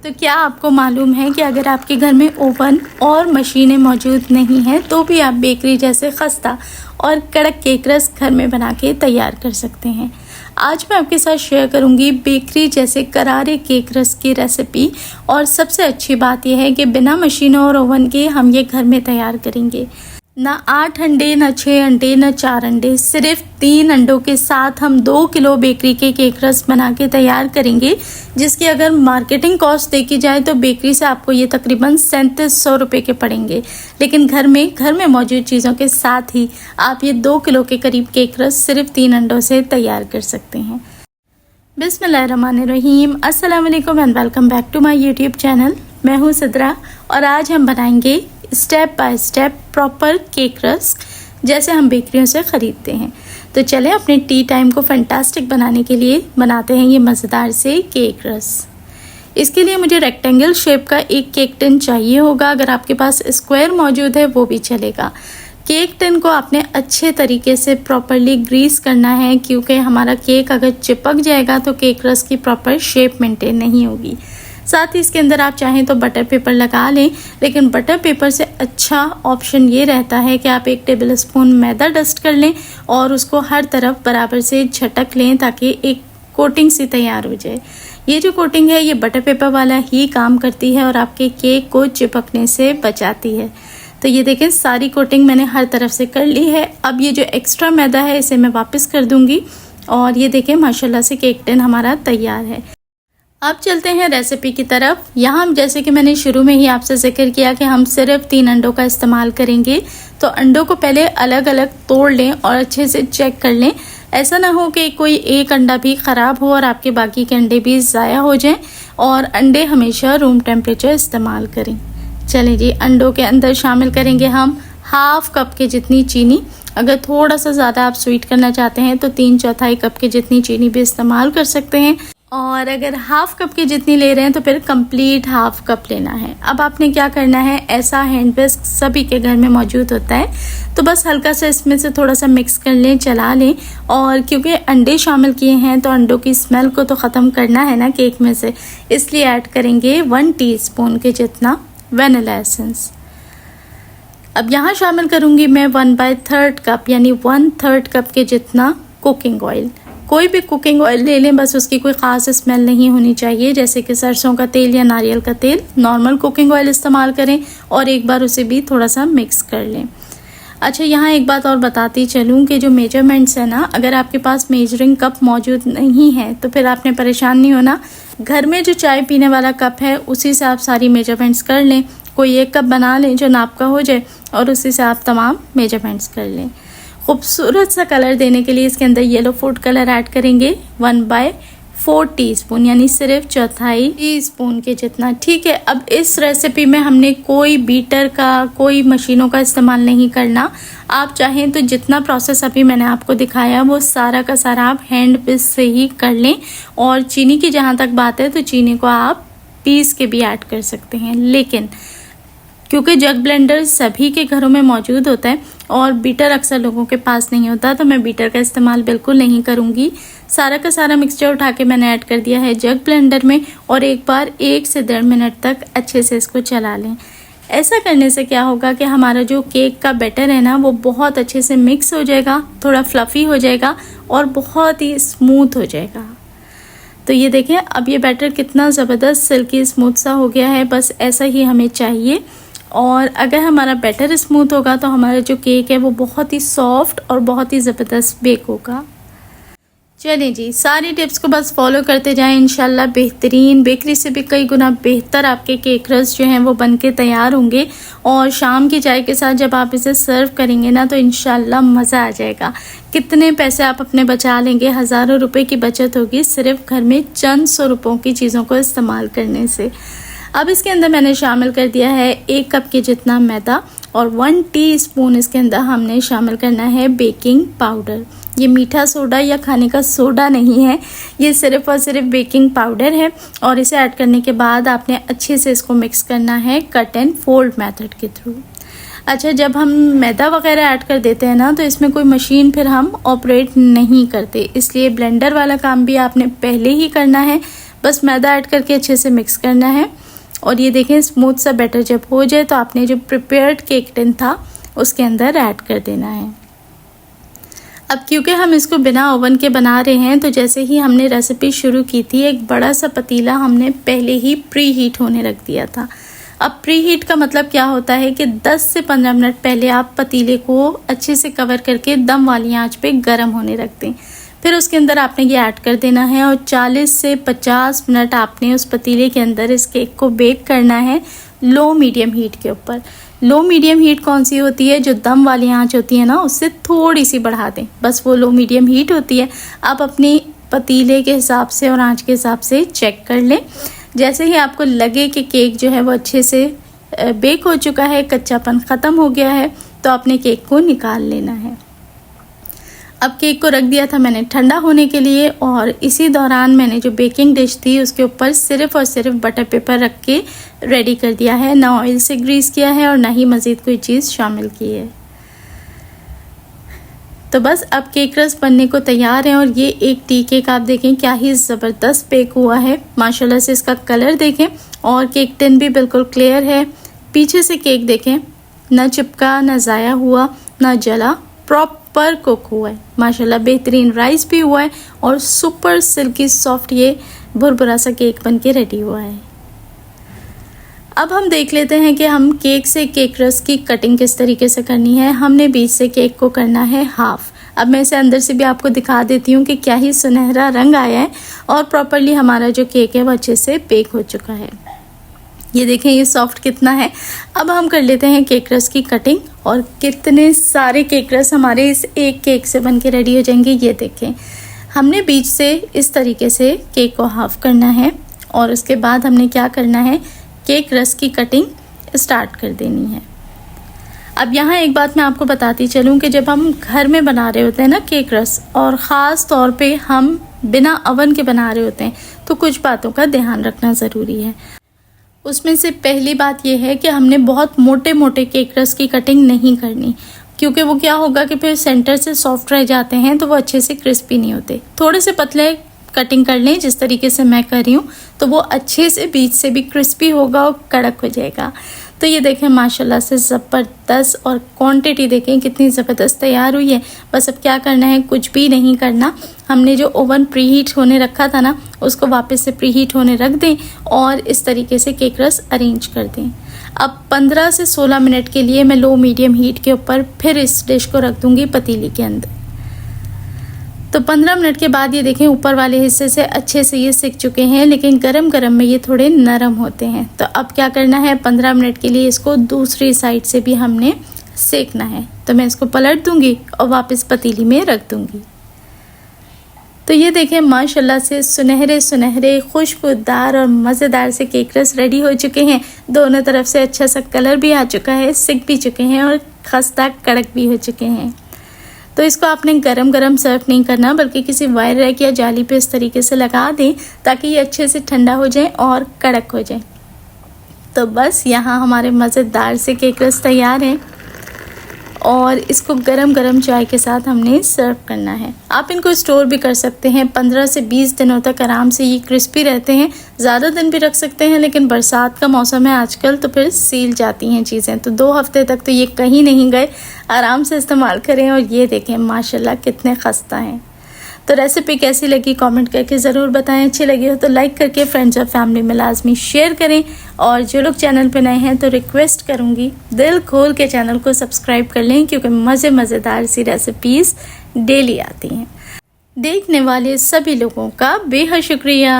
तो क्या आपको मालूम है कि अगर आपके घर में ओवन और मशीनें मौजूद नहीं हैं तो भी आप बेकरी जैसे खस्ता और कड़क केक रस्क घर में बना के तैयार कर सकते हैं। आज मैं आपके साथ शेयर करूंगी बेकरी जैसे करारे केक रस्क की रेसिपी। और सबसे अच्छी बात यह है कि बिना मशीनों और ओवन के हम ये घर में तैयार करेंगे। ना 8 अंडे, ना 6 अंडे, ना 4 अंडे, सिर्फ 3 अंडों के साथ हम 2 किलो बेकरी के केक रस्क बना के तैयार करेंगे, जिसकी अगर मार्केटिंग कॉस्ट देखी जाए तो बेकरी से आपको ये तकरीबन 3700 रुपये के पड़ेंगे। लेकिन घर में मौजूद चीज़ों के साथ ही आप ये 2 किलो के करीब केक रस्क सिर्फ 3 अंडों से तैयार कर सकते हैं। बिस्मिल्लाहिर्रहमानिर्रहीम, अस्सलाम वालेकुम and welcome back to my YouTube channel. मैं हूँ सिद्रा और आज हम बनाएंगे step by step proper cake rusk जैसे हम बेकरियों से ख़रीदते हैं। तो चलें अपने टी टाइम को फैंटास्टिक बनाने के लिए बनाते हैं ये मज़ेदार से केक रस्क। इसके लिए मुझे रेक्टेंगल शेप का एक केक टिन चाहिए होगा। अगर आपके पास स्क्वायर मौजूद है वो भी चलेगा। केक टिन को आपने अच्छे तरीके से प्रॉपरली ग्रीस करना है, क्योंकि हमारा केक अगर चिपक जाएगा तो केक रस्क की प्रॉपर शेप मेंटेन नहीं होगी। साथ ही इसके अंदर आप चाहें तो बटर पेपर लगा लें, लेकिन बटर पेपर से अच्छा ऑप्शन ये रहता है कि आप 1 टेबल स्पून मैदा डस्ट कर लें और उसको हर तरफ बराबर से झटक लें ताकि एक कोटिंग सी तैयार हो जाए। ये जो कोटिंग है ये बटर पेपर वाला ही काम करती है और आपके केक को चिपकने से बचाती है। तो ये देखें सारी कोटिंग मैंने हर तरफ से कर ली है। अब ये जो एक्स्ट्रा मैदा है इसे मैं वापस कर दूंगी और ये देखें माशाल्लाह से केक टिन हमारा तैयार है। अब चलते हैं रेसिपी की तरफ। यहाँ जैसे कि मैंने शुरू में ही आपसे जिक्र किया कि हम सिर्फ 3 अंडों का इस्तेमाल करेंगे, तो अंडों को पहले अलग अलग तोड़ लें और अच्छे से चेक कर लें। ऐसा ना हो कि कोई एक अंडा भी ख़राब हो और आपके बाकी के अंडे भी ज़ाया हो जाएं। और अंडे हमेशा रूम टेम्परेचर इस्तेमाल करें। चलें जी, अंडों के अंदर शामिल करेंगे हम हाफ कप के जितनी चीनी। अगर थोड़ा सा ज़्यादा आप स्वीट करना चाहते हैं तो 3/4 कप के जितनी चीनी भी इस्तेमाल कर सकते हैं। और अगर हाफ कप की जितनी ले रहे हैं तो फिर कंप्लीट हाफ कप लेना है। अब आपने क्या करना है, ऐसा हैंड विस्क सभी के घर में मौजूद होता है, तो बस हल्का सा इसमें से थोड़ा सा मिक्स कर लें, चला लें। और क्योंकि अंडे शामिल किए हैं तो अंडों की स्मेल को तो ख़त्म करना है ना केक में से, इसलिए ऐड करेंगे 1 टीस्पून के जितना वनीला एसेंस। अब यहाँ शामिल करूँगी मैं 1/3 कप यानी 1/3 कप के जितना कुकिंग ऑयल। कोई भी कुकिंग ऑयल ले लें, बस उसकी कोई ख़ास स्मेल नहीं होनी चाहिए, जैसे कि सरसों का तेल या नारियल का तेल। नॉर्मल कुकिंग ऑयल इस्तेमाल करें और एक बार उसे भी थोड़ा सा मिक्स कर लें। अच्छा, यहाँ एक बात और बताती चलूँ कि जो मेजरमेंट्स है ना, अगर आपके पास मेजरिंग कप मौजूद नहीं है तो फिर आपने परेशान नहीं होना। घर में जो चाय पीने वाला कप है उसी से आप सारी मेजरमेंट्स कर लें। कोई एक कप बना लें जो नाप का हो जाए और उसी से आप तमाम मेजरमेंट्स कर लें। खूबसूरत सा कलर देने के लिए इसके अंदर येलो फूड कलर ऐड करेंगे 1/4 टीस्पून यानी सिर्फ 1/4 टीस्पून के जितना। ठीक है, अब इस रेसिपी में हमने कोई बीटर का, कोई मशीनों का इस्तेमाल नहीं करना। आप चाहें तो जितना प्रोसेस अभी मैंने आपको दिखाया वो सारा का सारा आप हैंड विस्क से ही कर लें। और चीनी की जहाँ तक बात है तो चीनी को आप पीस के भी ऐड कर सकते हैं, लेकिन क्योंकि जग ब्लेंडर सभी के घरों में मौजूद होता है और बीटर अक्सर लोगों के पास नहीं होता, तो मैं बीटर का इस्तेमाल बिल्कुल नहीं करूँगी। सारा का सारा मिक्सचर उठा के मैंने ऐड कर दिया है जग ब्लेंडर में और एक बार 1 से 1.5 मिनट तक अच्छे से इसको चला लें। ऐसा करने से क्या होगा कि हमारा जो केक का बैटर है ना वो बहुत अच्छे से मिक्स हो जाएगा, थोड़ा फ्लफ़ी हो जाएगा और बहुत ही स्मूथ हो जाएगा। तो ये देखें अब ये बैटर कितना ज़बरदस्त सिल्की स्मूथ सा हो गया है। बस ऐसा ही हमें चाहिए। और अगर हमारा बैटर स्मूथ होगा तो हमारा जो केक है वो बहुत ही सॉफ्ट और बहुत ही ज़बरदस्त बेक होगा। चलिए जी, सारी टिप्स को बस फॉलो करते जाएं, इंशाल्लाह बेहतरीन, बेकरी से भी कई गुना बेहतर आपके केक रस्क जो हैं वो बन के तैयार होंगे। और शाम की चाय के साथ जब आप इसे सर्व करेंगे ना तो इंशाल्लाह मज़ा आ जाएगा। कितने पैसे आप अपने बचा लेंगे, हज़ारों रुपए की बचत होगी सिर्फ घर में चंद 100 रुपयों की चीज़ों को इस्तेमाल करने से। अब इसके अंदर मैंने शामिल कर दिया है 1 कप के जितना मैदा और 1 टीस्पून इसके अंदर हमने शामिल करना है बेकिंग पाउडर। ये मीठा सोडा या खाने का सोडा नहीं है, ये सिर्फ और सिर्फ बेकिंग पाउडर है। और इसे ऐड करने के बाद आपने अच्छे से इसको मिक्स करना है कट एंड फोल्ड मेथड के थ्रू। अच्छा, जब हम मैदा वगैरह ऐड कर देते हैं ना तो इसमें कोई मशीन फिर हम ऑपरेट नहीं करते, इसलिए ब्लेंडर वाला काम भी आपने पहले ही करना है। बस मैदा ऐड करके अच्छे से मिक्स करना है। और ये देखें स्मूथ सा बैटर जब हो जाए तो आपने जो प्रिपेयर्ड केक टिन था उसके अंदर ऐड कर देना है। अब क्योंकि हम इसको बिना ओवन के बना रहे हैं तो जैसे ही हमने रेसिपी शुरू की थी एक बड़ा सा पतीला हमने पहले ही प्री हीट होने रख दिया था। अब प्री हीट का मतलब क्या होता है कि 10 से 15 मिनट पहले आप पतीले को अच्छे से कवर करके दम वाली आंच पे गर्म होने रख दें। फिर उसके अंदर आपने ये ऐड कर देना है और 40 से 50 मिनट आपने उस पतीले के अंदर इस केक को बेक करना है लो मीडियम हीट के ऊपर। लो मीडियम हीट कौन सी होती है? जो दम वाली आंच होती है ना उससे थोड़ी सी बढ़ा दें, बस वो लो मीडियम हीट होती है। आप अपनी पतीले के हिसाब से और आंच के हिसाब से चेक कर लें। जैसे ही आपको लगे कि केक जो है वो अच्छे से बेक हो चुका है, कच्चापन ख़त्म हो गया है, तो आपने केक को निकाल लेना है। अब केक को रख दिया था मैंने ठंडा होने के लिए और इसी दौरान मैंने जो बेकिंग डिश थी उसके ऊपर सिर्फ और सिर्फ बटर पेपर रख के रेडी कर दिया है। ना ऑयल से ग्रीस किया है और ना ही मज़ीद कोई चीज़ शामिल की है। तो बस अब केक रस बनने को तैयार है और ये एक टी केक आप देखें क्या ही ज़बरदस्त बेक हुआ है। माशाल्लाह से इसका कलर देखें और केक टिन भी बिल्कुल क्लियर है। पीछे से केक देखें, ना चिपका, ना ज़ाया हुआ, ना जला, प्रॉपर कुक हुआ है। माशाल्लाह बेहतरीन राइस भी हुआ है और सुपर सिल्की सॉफ्ट ये भुरभुरा सा केक बन के रेडी हुआ है। अब हम देख लेते हैं कि हम केक से केक रस की कटिंग किस तरीके से करनी है। हमने बीच से केक को करना है हाफ। अब मैं इसे अंदर से भी आपको दिखा देती हूँ कि क्या ही सुनहरा रंग आया है और प्रॉपरली हमारा जो केक है वो अच्छे से बेक हो चुका है। ये देखें ये सॉफ्ट कितना है। अब हम कर लेते हैं केक रस की कटिंग और कितने सारे केक रस हमारे इस एक केक से बन के रेडी हो जाएंगे। ये देखें हमने बीच से इस तरीके से केक को हाफ करना है और उसके बाद हमने क्या करना है, केक रस की कटिंग स्टार्ट कर देनी है। अब यहाँ एक बात मैं आपको बताती चलूँ कि जब हम घर में बना रहे होते हैं ना केक रस, और ख़ास तौर पे हम बिना ओवन के बना रहे होते हैं, तो कुछ बातों का ध्यान रखना ज़रूरी है। उसमें से पहली बात यह है कि हमने बहुत मोटे मोटे केक रस की कटिंग नहीं करनी, क्योंकि वो क्या होगा कि फिर सेंटर से सॉफ्ट रह जाते हैं तो वो अच्छे से क्रिस्पी नहीं होते। थोड़े से पतले कटिंग कर लें जिस तरीके से मैं कर रही हूँ, तो वो अच्छे से बीच से भी क्रिस्पी होगा और कड़क हो जाएगा। तो ये देखें माशाल्लाह से ज़बरदस्त, और क्वांटिटी देखें कितनी ज़बरदस्त तैयार हुई है। बस अब क्या करना है, कुछ भी नहीं करना। हमने जो ओवन प्री हीट होने रखा था ना उसको वापस से प्री हीट होने रख दें और इस तरीके से केक रस अरेंज कर दें। अब 15 से 16 मिनट के लिए मैं लो मीडियम हीट के ऊपर फिर इस डिश को रख दूँगी पतीली के अंदर। तो 15 मिनट के बाद ये देखें ऊपर वाले हिस्से से अच्छे से ये सिक चुके हैं, लेकिन गरम गरम में ये थोड़े नरम होते हैं। तो अब क्या करना है, 15 मिनट के लिए इसको दूसरी साइड से भी हमने सेकना है। तो मैं इसको पलट दूंगी और वापस पतीली में रख दूंगी। तो ये देखें माशाल्लाह से सुनहरे सुनहरे खुशबूदार और मज़ेदार से केक रस रेडी हो चुके हैं। दोनों तरफ से अच्छा सा कलर भी आ चुका है, सिक भी चुके हैं और खस्ता कड़क भी हो चुके हैं। तो इसको आपने गरम गरम सर्व नहीं करना, बल्कि किसी वायर रैक या जाली पे इस तरीके से लगा दें ताकि ये अच्छे से ठंडा हो जाए और कड़क हो जाए। तो बस यहाँ हमारे मज़ेदार से केक रस तैयार हैं और इसको गरम गरम चाय के साथ हमने सर्व करना है। आप इनको स्टोर भी कर सकते हैं, 15 से 20 दिनों तक आराम से ये क्रिस्पी रहते हैं। ज़्यादा दिन भी रख सकते हैं, लेकिन बरसात का मौसम है आजकल तो फिर सील जाती हैं चीज़ें। तो 2 हफ्ते तक तो ये कहीं नहीं गए, आराम से इस्तेमाल करें। और ये देखें माशाल्लाह कितने खस्ता हैं। तो रेसिपी कैसी लगी कमेंट करके ज़रूर बताएं। अच्छी लगी हो तो लाइक करके फ्रेंड्स और फैमिली में लाजमी शेयर करें। और जो लोग चैनल पे नए हैं तो रिक्वेस्ट करूँगी दिल खोल के चैनल को सब्सक्राइब कर लें, क्योंकि मज़ेदार सी रेसिपीज़ डेली आती हैं। देखने वाले सभी लोगों का बेहद शुक्रिया।